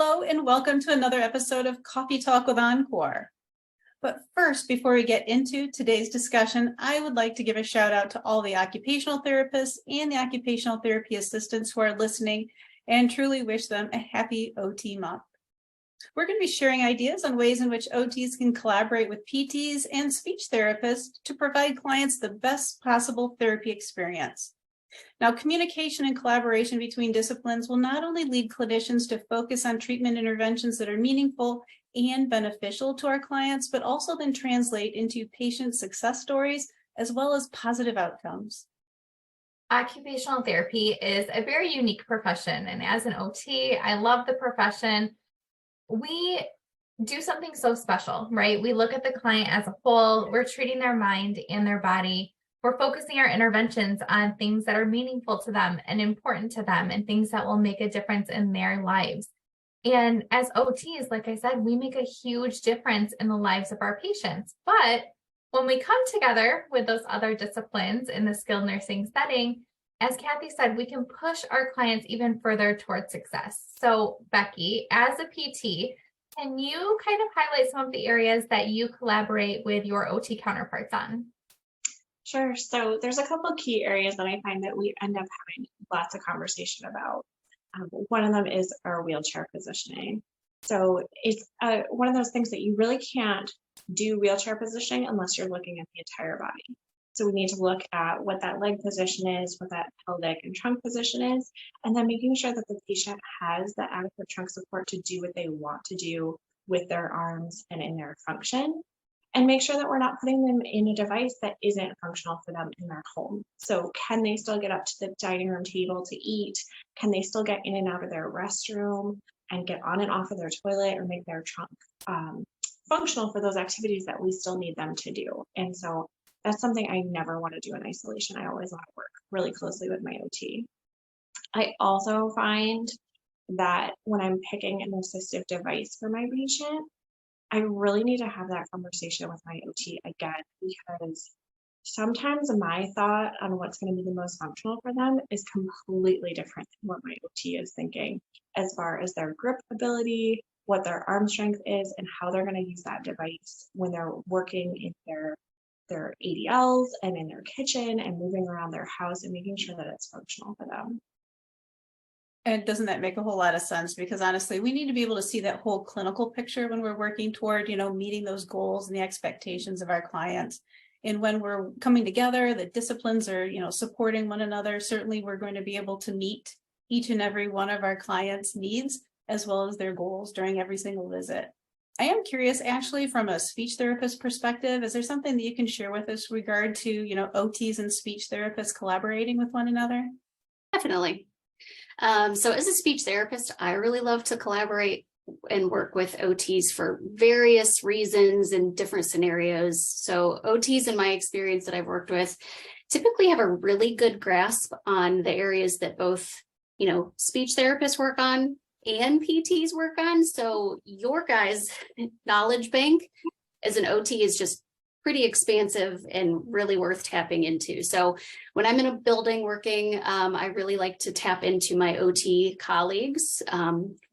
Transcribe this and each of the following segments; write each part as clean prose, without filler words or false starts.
Hello and welcome to another episode of Coffee Talk with Encore. But first, before we get into today's discussion, I would like to give a shout out to all the occupational therapists and the occupational therapy assistants who are listening and truly wish them a happy OT month. We're going to be sharing ideas on ways in which OTs can collaborate with PTs and speech therapists to provide clients the best possible therapy experience. Now, communication and collaboration between disciplines will not only lead clinicians to focus on treatment interventions that are meaningful and beneficial to our clients, but also then translate into patient success stories as well as positive outcomes. Occupational therapy is a very unique profession, and as an OT, I love the profession. We do something so special, right? We look at the client as a whole. We're treating their mind and their body. We're focusing our interventions on things that are meaningful to them and important to them and things that will make a difference in their lives. And as OTs, like I said, we make a huge difference in the lives of our patients. But when we come together with those other disciplines in the skilled nursing setting, as Kathy said, we can push our clients even further towards success. So Becky, as a PT, can you kind of highlight some of the areas that you collaborate with your OT counterparts on? Sure. So there's a couple of key areas that I find that we end up having lots of conversation about. One of them is our wheelchair positioning. So it's one of those things that you really can't do wheelchair positioning unless you're looking at the entire body. So we need to look at what that leg position is, what that pelvic and trunk position is, and then making sure that the patient has the adequate trunk support to do what they want to do with their arms and in their function. And make sure that we're not putting them in a device that isn't functional for them in their home. So can they still get up to the dining room table to eat? Can they still get in and out of their restroom and get on and off of their toilet or make their trunk functional for those activities that we still need them to do? And so that's something I never want to do in isolation. I always want to work really closely with my OT. I also find that when I'm picking an assistive device for my patient, I really need to have that conversation with my OT again, because sometimes my thought on what's going to be the most functional for them is completely different than what my OT is thinking as far as their grip ability, what their arm strength is, and how they're going to use that device when they're working in their ADLs and in their kitchen and moving around their house and making sure that it's functional for them. And doesn't that make a whole lot of sense? Because honestly, we need to be able to see that whole clinical picture when we're working toward, meeting those goals and the expectations of our clients. And when we're coming together, the disciplines are, supporting one another. Certainly, we're going to be able to meet each and every one of our clients' needs as well as their goals during every single visit. I am curious, Ashley, from a speech therapist perspective, is there something that you can share with us regard to, OTs and speech therapists collaborating with one another? Definitely. So as a speech therapist, I really love to collaborate and work with OTs for various reasons and different scenarios. So OTs, in my experience that I've worked with, typically have a really good grasp on the areas that both, speech therapists work on and PTs work on. So your guys' knowledge bank as an OT is just pretty expansive and really worth tapping into. So when I'm in a building working, I really like to tap into my OT colleagues,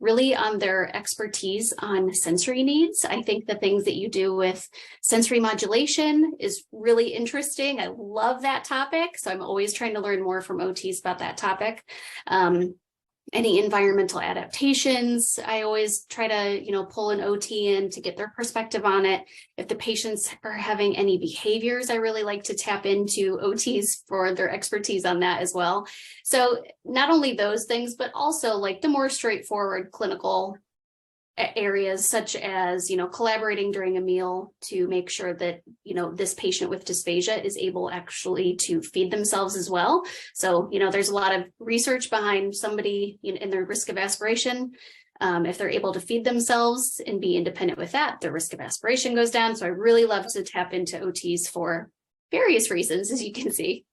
really on their expertise on sensory needs. I think the things that you do with sensory modulation is really interesting. I love that topic. So I'm always trying to learn more from OTs about that topic. Any environmental adaptations, I always try to, pull an OT in to get their perspective on it. If the patients are having any behaviors, I really like to tap into OTs for their expertise on that as well. So not only those things, but also like the more straightforward clinical areas, such as, collaborating during a meal to make sure that, this patient with dysphagia is able actually to feed themselves as well. So, there's a lot of research behind somebody in their risk of aspiration. If they're able to feed themselves and be independent with that, their risk of aspiration goes down. So I really love to tap into OTs for various reasons, as you can see.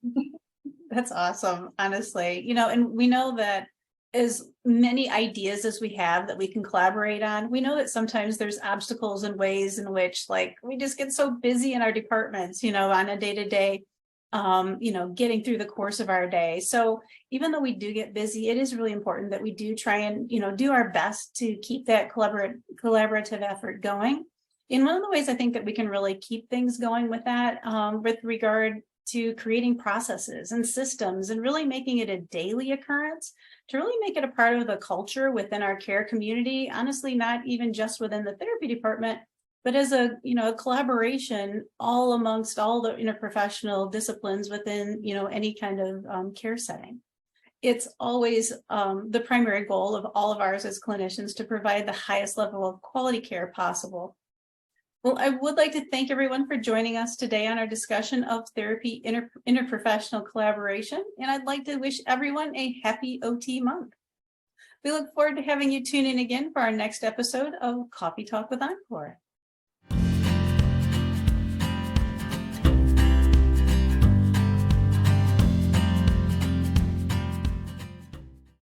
That's awesome, honestly. And we know that as many ideas as we have that we can collaborate on, we know that sometimes there's obstacles and ways in which we just get so busy in our departments, on a day-to-day. getting through the course of our day. So even though we do get busy, it is really important that we do try and, do our best to keep that collaborative effort going. And one of the ways I think that we can really keep things going with that, with regard to creating processes and systems and really making it a daily occurrence, to really make it a part of the culture within our care community, honestly, not even just within the therapy department, but as a collaboration all amongst all the interprofessional disciplines within any kind of care setting. It's always the primary goal of all of ours as clinicians to provide the highest level of quality care possible. Well, I would like to thank everyone for joining us today on our discussion of therapy interprofessional collaboration, and I'd like to wish everyone a happy OT month. We look forward to having you tune in again for our next episode of Coffee Talk with Encore.